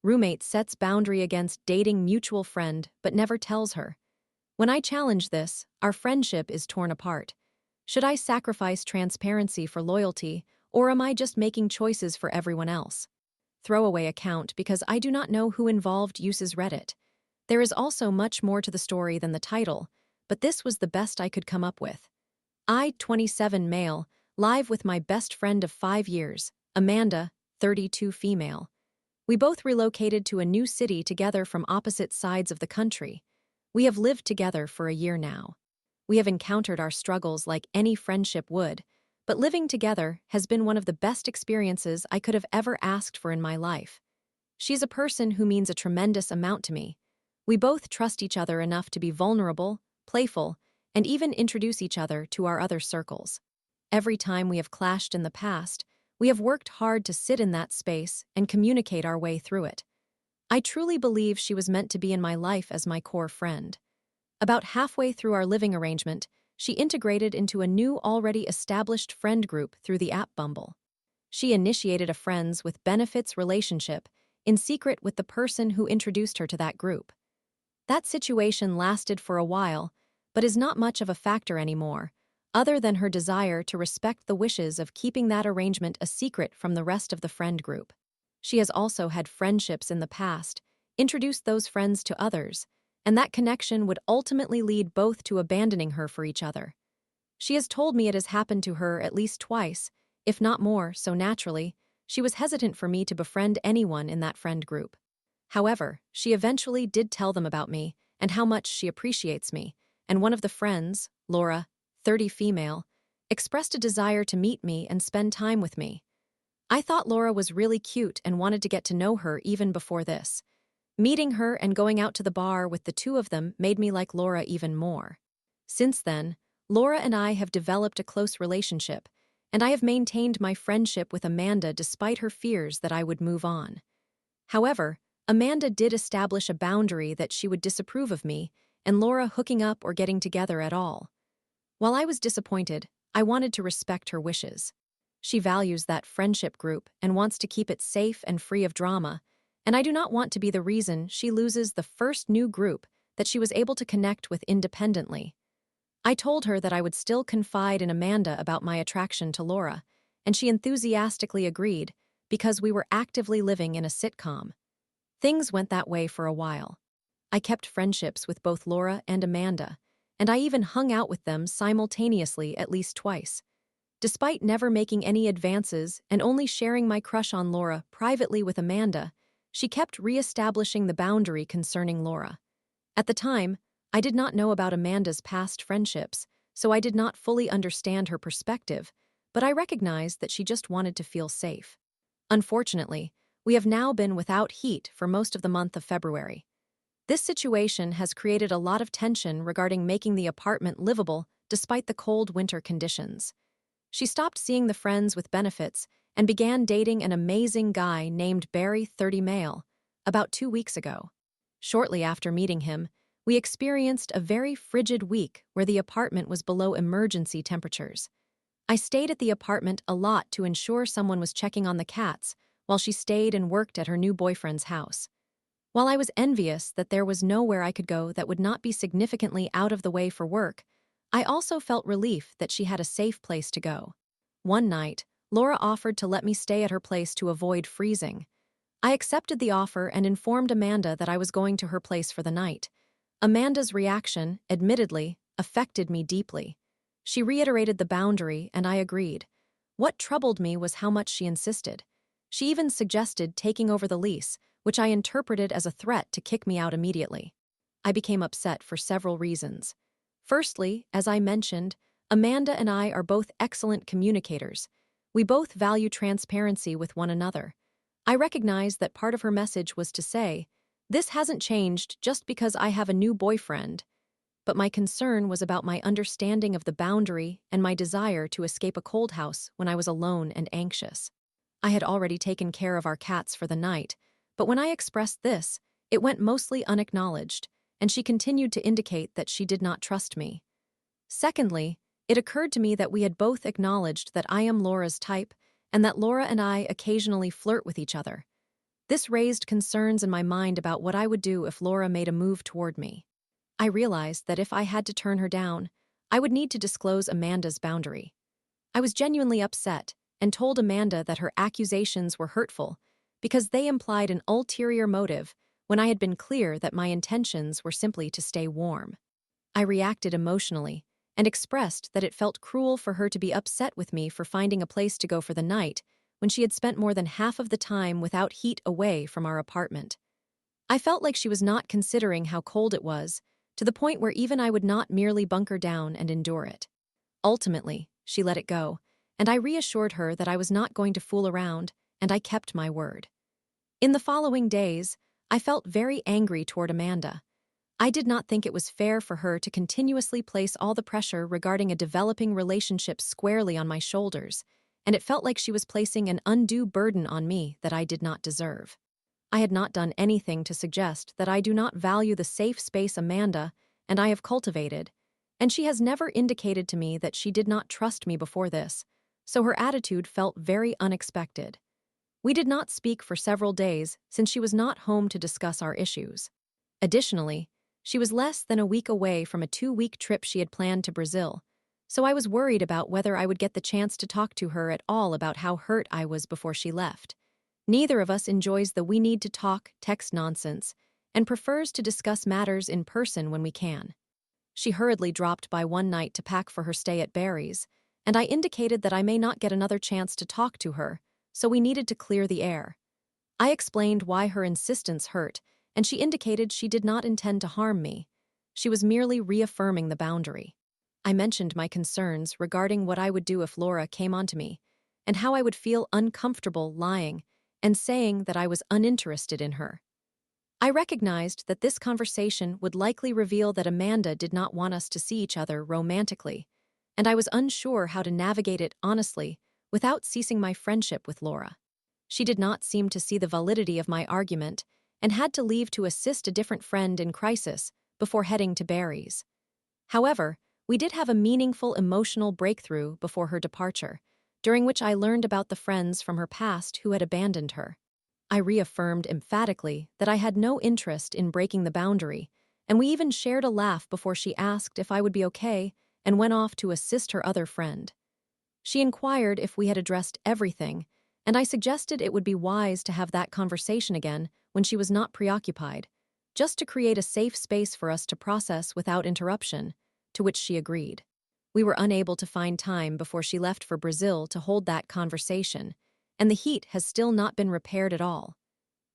Roommate sets boundary against dating mutual friend but never tells her. When I challenge this, our friendship is torn apart. Should I sacrifice transparency for loyalty, or am I just making choices for everyone else? Throwaway account because I do not know who involved uses Reddit. There is also much more to the story than the title, but this was the best I could come up with. I, 27 male, live with my best friend of 5 years, Amanda, 32 female. We both relocated to a new city together from opposite sides of the country. We have lived together for a year now. We have encountered our struggles like any friendship would, but living together has been one of the best experiences I could have ever asked for in my life. She's a person who means a tremendous amount to me. We both trust each other enough to be vulnerable, playful, and even introduce each other to our other circles. Every time we have clashed in the past, we have worked hard to sit in that space and communicate our way through it. I truly believe she was meant to be in my life as my core friend. About halfway through our living arrangement, she integrated into a new already established friend group through the app Bumble. She initiated a friends with benefits relationship in secret with the person who introduced her to that group. That situation lasted for a while, but is not much of a factor anymore, other than her desire to respect the wishes of keeping that arrangement a secret from the rest of the friend group. She has also had friendships in the past, introduced those friends to others, and that connection would ultimately lead both to abandoning her for each other. She has told me it has happened to her at least twice, if not more, so naturally, she was hesitant for me to befriend anyone in that friend group. However, she eventually did tell them about me and how much she appreciates me, and one of the friends, Laura, 30 female, expressed a desire to meet me and spend time with me. I thought Laura was really cute and wanted to get to know her even before this. Meeting her and going out to the bar with the two of them made me like Laura even more. Since then, Laura and I have developed a close relationship, and I have maintained my friendship with Amanda despite her fears that I would move on. However, Amanda did establish a boundary that she would disapprove of me and Laura hooking up or getting together at all. While I was disappointed, I wanted to respect her wishes. She values that friendship group and wants to keep it safe and free of drama, and I do not want to be the reason she loses the first new group that she was able to connect with independently. I told her that I would still confide in Amanda about my attraction to Laura, and she enthusiastically agreed because we were actively living in a sitcom. Things went that way for a while. I kept friendships with both Laura and Amanda, and I even hung out with them simultaneously at least twice. Despite never making any advances and only sharing my crush on Laura privately with Amanda, she kept re-establishing the boundary concerning Laura. At the time, I did not know about Amanda's past friendships, so I did not fully understand her perspective, but I recognized that she just wanted to feel safe. Unfortunately, we have now been without heat for most of the month of February. This situation has created a lot of tension regarding making the apartment livable despite the cold winter conditions. She stopped seeing the friends with benefits and began dating an amazing guy named Barry, 30 male, about 2 weeks ago. Shortly after meeting him, we experienced a very frigid week where the apartment was below emergency temperatures. I stayed at the apartment a lot to ensure someone was checking on the cats while she stayed and worked at her new boyfriend's house. While I was envious that there was nowhere I could go that would not be significantly out of the way for work, I also felt relief that she had a safe place to go. One night, Laura offered to let me stay at her place to avoid freezing. I accepted the offer and informed Amanda that I was going to her place for the night. Amanda's reaction, admittedly, affected me deeply. She reiterated the boundary, and I agreed. What troubled me was how much she insisted. She even suggested taking over the lease, which I interpreted as a threat to kick me out immediately. I became upset for several reasons. Firstly, as I mentioned, Amanda and I are both excellent communicators. We both value transparency with one another. I recognized that part of her message was to say, "This hasn't changed just because I have a new boyfriend." But my concern was about my understanding of the boundary and my desire to escape a cold house when I was alone and anxious. I had already taken care of our cats for the night, but when I expressed this, it went mostly unacknowledged, and she continued to indicate that she did not trust me. Secondly, it occurred to me that we had both acknowledged that I am Laura's type and that Laura and I occasionally flirt with each other. This raised concerns in my mind about what I would do if Laura made a move toward me. I realized that if I had to turn her down, I would need to disclose Amanda's boundary. I was genuinely upset and told Amanda that her accusations were hurtful because they implied an ulterior motive when I had been clear that my intentions were simply to stay warm. I reacted emotionally and expressed that it felt cruel for her to be upset with me for finding a place to go for the night when she had spent more than half of the time without heat away from our apartment. I felt like she was not considering how cold it was, to the point where even I would not merely bunker down and endure it. Ultimately, she let it go, and I reassured her that I was not going to fool around, and I kept my word. In the following days, I felt very angry toward Amanda. I did not think it was fair for her to continuously place all the pressure regarding a developing relationship squarely on my shoulders, and it felt like she was placing an undue burden on me that I did not deserve. I had not done anything to suggest that I do not value the safe space Amanda and I have cultivated, and she has never indicated to me that she did not trust me before this, so her attitude felt very unexpected. We did not speak for several days since she was not home to discuss our issues. Additionally, she was less than a week away from a 2-week trip she had planned to Brazil, so I was worried about whether I would get the chance to talk to her at all about how hurt I was before she left. Neither of us enjoys the we need to talk text nonsense and prefers to discuss matters in person when we can. She hurriedly dropped by one night to pack for her stay at Barry's, and I indicated that I may not get another chance to talk to her, so we needed to clear the air. I explained why her insistence hurt, and she indicated she did not intend to harm me. She was merely reaffirming the boundary. I mentioned my concerns regarding what I would do if Laura came onto me, and how I would feel uncomfortable lying and saying that I was uninterested in her. I recognized that this conversation would likely reveal that Amanda did not want us to see each other romantically, and I was unsure how to navigate it honestly without ceasing my friendship with Laura. She did not seem to see the validity of my argument and had to leave to assist a different friend in crisis before heading to Barry's. However, we did have a meaningful emotional breakthrough before her departure, during which I learned about the friends from her past who had abandoned her. I reaffirmed emphatically that I had no interest in breaking the boundary, and we even shared a laugh before she asked if I would be okay and went off to assist her other friend. She inquired if we had addressed everything, and I suggested it would be wise to have that conversation again when she was not preoccupied, just to create a safe space for us to process without interruption, to which she agreed. We were unable to find time before she left for Brazil to hold that conversation, and the heat has still not been repaired at all.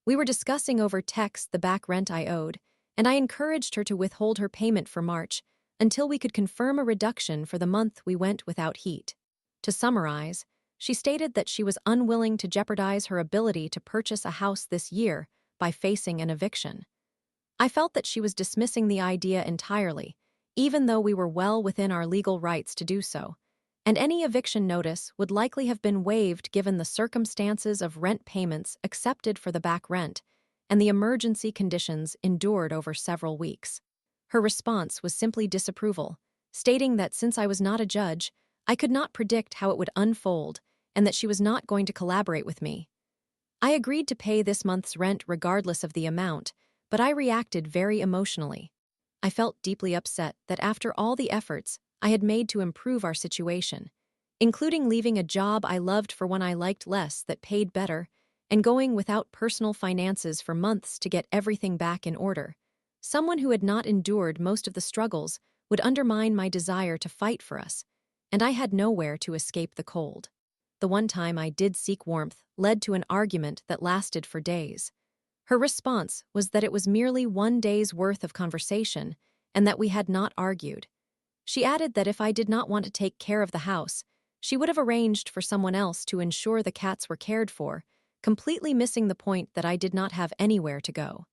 We were discussing over text the back rent I owed, and I encouraged her to withhold her payment for March until we could confirm a reduction for the month we went without heat. To summarize, she stated that she was unwilling to jeopardize her ability to purchase a house this year by facing an eviction. I felt that she was dismissing the idea entirely, even though we were well within our legal rights to do so, and any eviction notice would likely have been waived given the circumstances of rent payments accepted for the back rent and the emergency conditions endured over several weeks. Her response was simply disapproval, stating that since I was not a judge, I could not predict how it would unfold and that she was not going to collaborate with me. I agreed to pay this month's rent regardless of the amount, but I reacted very emotionally. I felt deeply upset that after all the efforts I had made to improve our situation, including leaving a job I loved for one I liked less that paid better, and going without personal finances for months to get everything back in order, someone who had not endured most of the struggles would undermine my desire to fight for us, and I had nowhere to escape the cold. The one time I did seek warmth led to an argument that lasted for days. Her response was that it was merely one day's worth of conversation and that we had not argued. She added that if I did not want to take care of the house, she would have arranged for someone else to ensure the cats were cared for, completely missing the point that I did not have anywhere to go.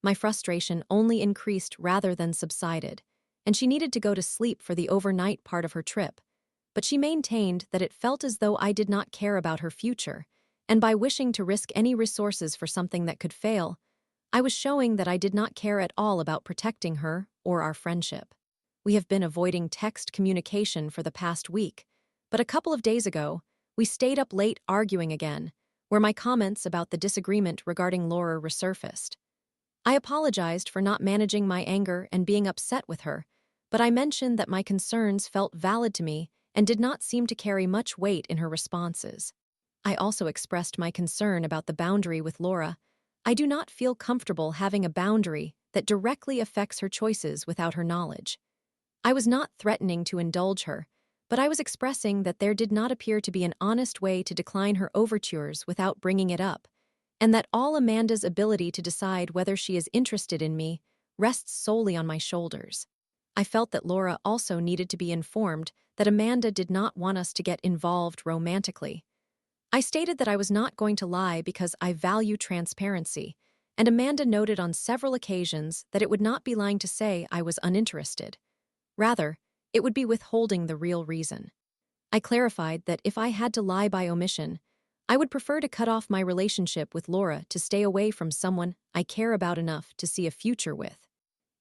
My frustration only increased rather than subsided, and she needed to go to sleep for the overnight part of her trip, but she maintained that it felt as though I did not care about her future, and by wishing to risk any resources for something that could fail, I was showing that I did not care at all about protecting her or our friendship. We have been avoiding text communication for the past week, but a couple of days ago, we stayed up late arguing again, where my comments about the disagreement regarding Laura resurfaced. I apologized for not managing my anger and being upset with her, but I mentioned that my concerns felt valid to me and did not seem to carry much weight in her responses. I also expressed my concern about the boundary with Laura. I do not feel comfortable having a boundary that directly affects her choices without her knowledge. I was not threatening to indulge her, but I was expressing that there did not appear to be an honest way to decline her overtures without bringing it up, and that all Amanda's ability to decide whether she is interested in me rests solely on my shoulders. I felt that Laura also needed to be informed that Amanda did not want us to get involved romantically. I stated that I was not going to lie because I value transparency, and Amanda noted on several occasions that it would not be lying to say I was uninterested. Rather, it would be withholding the real reason. I clarified that if I had to lie by omission, I would prefer to cut off my relationship with Laura to stay away from someone I care about enough to see a future with.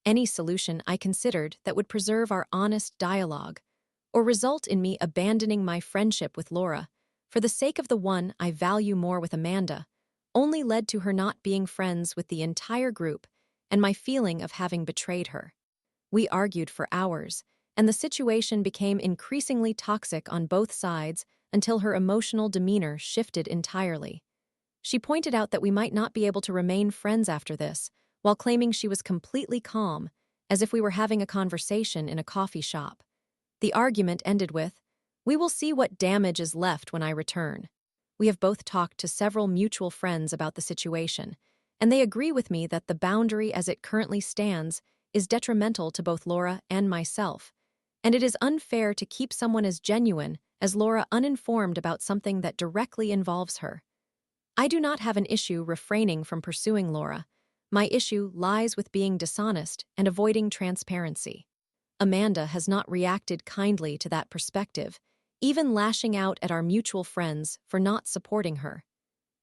Any solution I considered that would preserve our honest dialogue, or result in me abandoning my friendship with Laura for the sake of the one I value more with Amanda, only led to her not being friends with the entire group and my feeling of having betrayed her. We argued for hours, and the situation became increasingly toxic on both sides until her emotional demeanor shifted entirely. She pointed out that we might not be able to remain friends after this, while claiming she was completely calm, as if we were having a conversation in a coffee shop. The argument ended with, "We will see what damage is left when I return." We have both talked to several mutual friends about the situation, and they agree with me that the boundary as it currently stands is detrimental to both Laura and myself, and it is unfair to keep someone as genuine as Laura uninformed about something that directly involves her. I do not have an issue refraining from pursuing Laura. My issue lies with being dishonest and avoiding transparency. Amanda has not reacted kindly to that perspective, even lashing out at our mutual friends for not supporting her.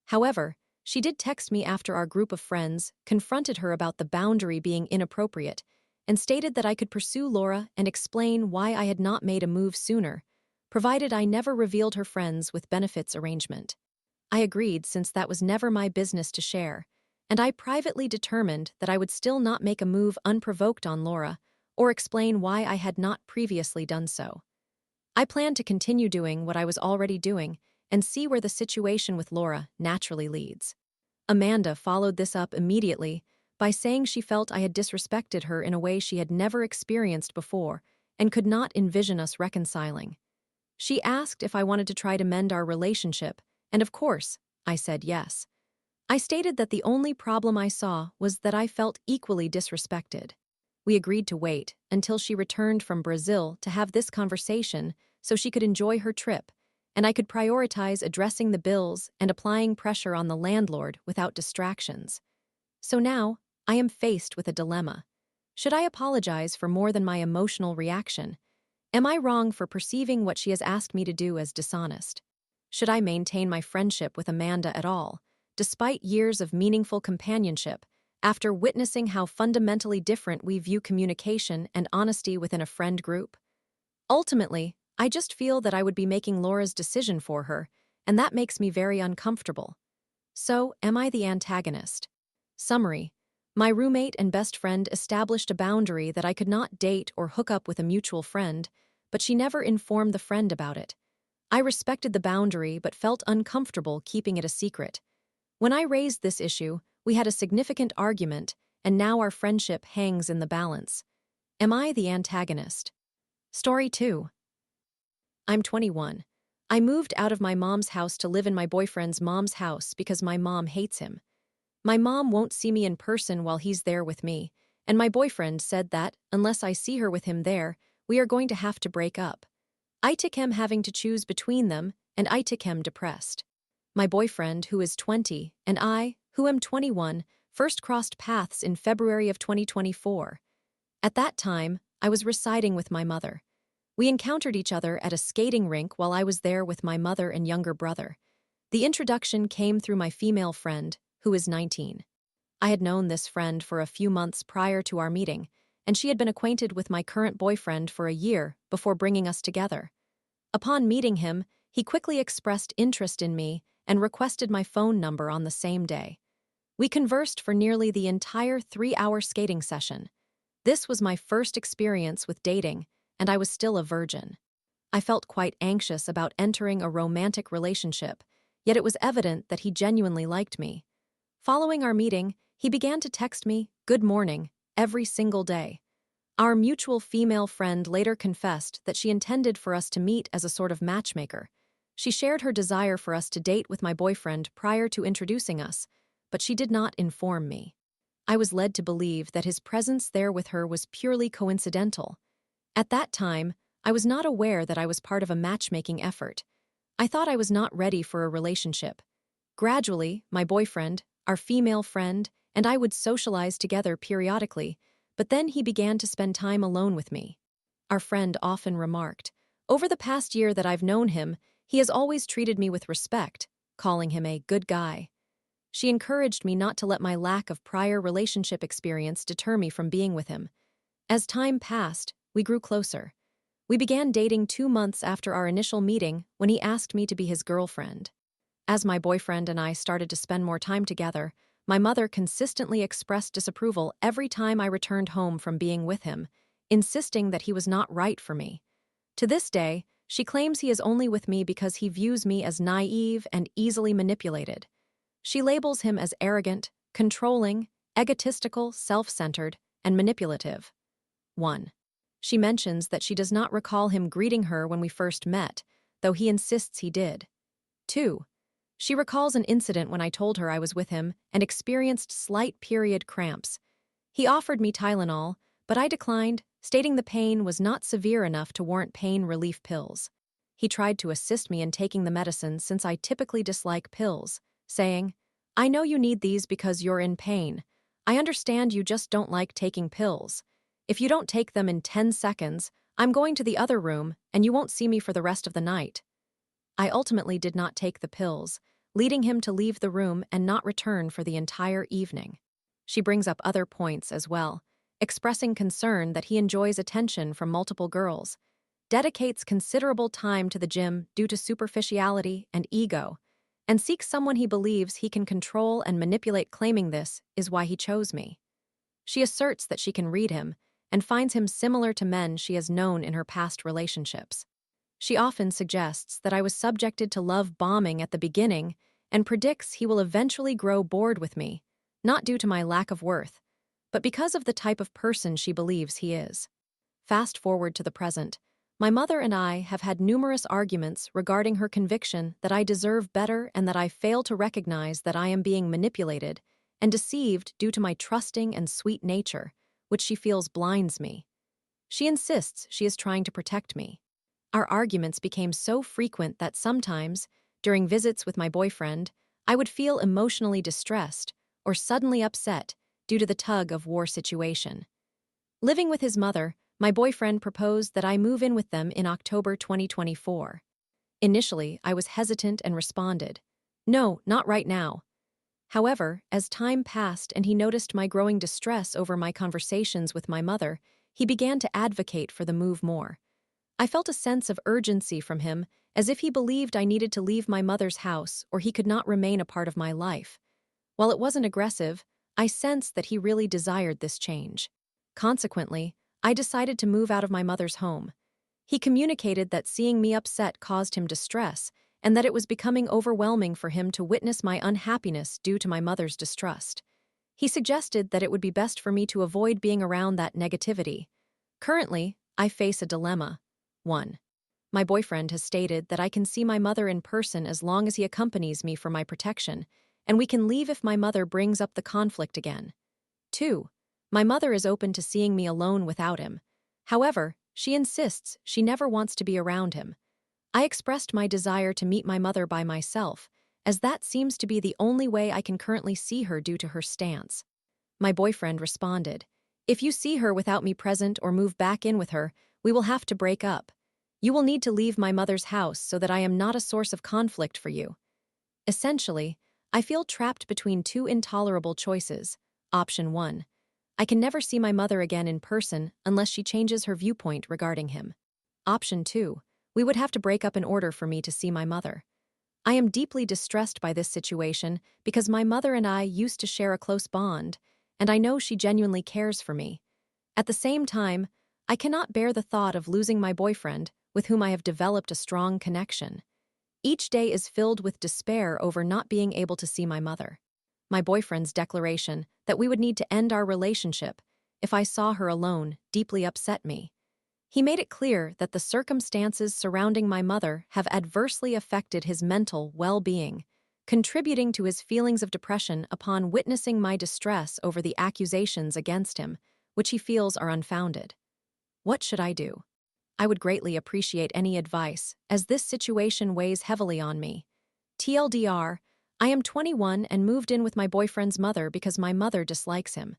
However, she did text me after our group of friends confronted her about the boundary being inappropriate and stated that I could pursue Laura and explain why I had not made a move sooner, provided I never revealed her friends with benefits arrangement. I agreed since that was never my business to share, and I privately determined that I would still not make a move unprovoked on Laura or explain why I had not previously done so. I planned to continue doing what I was already doing and see where the situation with Laura naturally leads. Amanda followed this up immediately by saying she felt I had disrespected her in a way she had never experienced before and could not envision us reconciling. She asked if I wanted to try to mend our relationship, and of course, I said yes. I stated that the only problem I saw was that I felt equally disrespected. We agreed to wait until she returned from Brazil to have this conversation so she could enjoy her trip, and I could prioritize addressing the bills and applying pressure on the landlord without distractions. So now, I am faced with a dilemma. Should I apologize for more than my emotional reaction? Am I wrong for perceiving what she has asked me to do as dishonest? Should I maintain my friendship with Amanda at all, despite years of meaningful companionship, after witnessing how fundamentally different we view communication and honesty within a friend group? Ultimately, I just feel that I would be making Laura's decision for her, and that makes me very uncomfortable. So, am I the antagonist? Summary: my roommate and best friend established a boundary that I could not date or hook up with a mutual friend, but she never informed the friend about it. I respected the boundary but felt uncomfortable keeping it a secret. When I raised this issue, we had a significant argument, and now our friendship hangs in the balance. Am I the antagonist? Story 2. I'm 21. I moved out of my mom's house to live in my boyfriend's mom's house because my mom hates him. My mom won't see me in person while he's there with me, and my boyfriend said that, unless I see her with him there, we are going to have to break up. I took him having to choose between them, and I took him depressed. My boyfriend, who is 20, and I, who am 21, first crossed paths in February of 2024. At that time, I was residing with my mother. We encountered each other at a skating rink while I was there with my mother and younger brother. The introduction came through my female friend, who is 19. I had known this friend for a few months prior to our meeting, and she had been acquainted with my current boyfriend for a year before bringing us together. Upon meeting him, he quickly expressed interest in me and requested my phone number on the same day. We conversed for nearly the entire 3-hour skating session. This was my first experience with dating, and I was still a virgin. I felt quite anxious about entering a romantic relationship, yet it was evident that he genuinely liked me. Following our meeting, he began to text me, "Good morning," every single day. Our mutual female friend later confessed that she intended for us to meet as a sort of matchmaker. She shared her desire for us to date with my boyfriend prior to introducing us, but she did not inform me. I was led to believe that his presence there with her was purely coincidental. At that time, I was not aware that I was part of a matchmaking effort. I thought I was not ready for a relationship. Gradually, my boyfriend, our female friend, and I would socialize together periodically, but then he began to spend time alone with me. Our friend often remarked, "Over the past year that I've known him, he has always treated me with respect," calling him a good guy. She encouraged me not to let my lack of prior relationship experience deter me from being with him. As time passed, we grew closer. We began dating 2 months after our initial meeting when he asked me to be his girlfriend. As my boyfriend and I started to spend more time together, my mother consistently expressed disapproval every time I returned home from being with him, insisting that he was not right for me. To this day, she claims he is only with me because he views me as naive and easily manipulated. She labels him as arrogant, controlling, egotistical, self-centered, and manipulative. 1. She mentions that she does not recall him greeting her when we first met, though he insists he did. 2. She recalls an incident when I told her I was with him and experienced slight period cramps. He offered me Tylenol, but I declined, stating the pain was not severe enough to warrant pain relief pills. He tried to assist me in taking the medicine since I typically dislike pills, saying, "I know you need these because you're in pain. I understand you just don't like taking pills. If you don't take them in 10 seconds, I'm going to the other room and you won't see me for the rest of the night." I ultimately did not take the pills, leading him to leave the room and not return for the entire evening. She brings up other points as well, expressing concern that he enjoys attention from multiple girls, dedicates considerable time to the gym due to superficiality and ego, and seeks someone he believes he can control and manipulate, claiming this is why he chose me. She asserts that she can read him and finds him similar to men she has known in her past relationships. She often suggests that I was subjected to love bombing at the beginning and predicts he will eventually grow bored with me, not due to my lack of worth, but because of the type of person she believes he is. Fast forward to the present, my mother and I have had numerous arguments regarding her conviction that I deserve better and that I fail to recognize that I am being manipulated and deceived due to my trusting and sweet nature, which she feels blinds me. She insists she is trying to protect me. Our arguments became so frequent that sometimes, during visits with my boyfriend, I would feel emotionally distressed or suddenly upset due to the tug-of-war situation. Living with his mother, my boyfriend proposed that I move in with them in October 2024. Initially, I was hesitant and responded, "No, not right now." However, as time passed and he noticed my growing distress over my conversations with my mother, he began to advocate for the move more. I felt a sense of urgency from him, as if he believed I needed to leave my mother's house or he could not remain a part of my life. While it wasn't aggressive, I sensed that he really desired this change. Consequently, I decided to move out of my mother's home. He communicated that seeing me upset caused him distress, and that it was becoming overwhelming for him to witness my unhappiness due to my mother's distrust. He suggested that it would be best for me to avoid being around that negativity. Currently, I face a dilemma. 1. My boyfriend has stated that I can see my mother in person as long as he accompanies me for my protection, and we can leave if my mother brings up the conflict again. 2. My mother is open to seeing me alone without him. However, she insists she never wants to be around him. I expressed my desire to meet my mother by myself, as that seems to be the only way I can currently see her due to her stance. My boyfriend responded, "If you see her without me present or move back in with her, we will have to break up. You will need to leave my mother's house so that I am not a source of conflict for you." Essentially, I feel trapped between two intolerable choices. Option 1. I can never see my mother again in person unless she changes her viewpoint regarding him. Option 2. We would have to break up in order for me to see my mother. I am deeply distressed by this situation because my mother and I used to share a close bond, and I know she genuinely cares for me. At the same time, I cannot bear the thought of losing my boyfriend, with whom I have developed a strong connection. Each day is filled with despair over not being able to see my mother. My boyfriend's declaration that we would need to end our relationship if I saw her alone deeply upset me. He made it clear that the circumstances surrounding my mother have adversely affected his mental well-being, contributing to his feelings of depression upon witnessing my distress over the accusations against him, which he feels are unfounded. What should I do? I would greatly appreciate any advice, as this situation weighs heavily on me. TLDR, I am 21 and moved in with my boyfriend's mother because my mother dislikes him.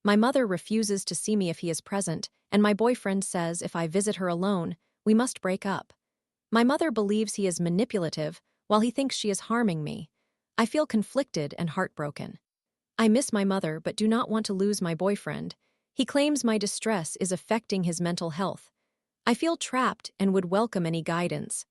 My mother refuses to see me if he is present, and my boyfriend says if I visit her alone, we must break up. My mother believes he is manipulative, while he thinks she is harming me. I feel conflicted and heartbroken. I miss my mother but do not want to lose my boyfriend. He claims my distress is affecting his mental health. I feel trapped and would welcome any guidance,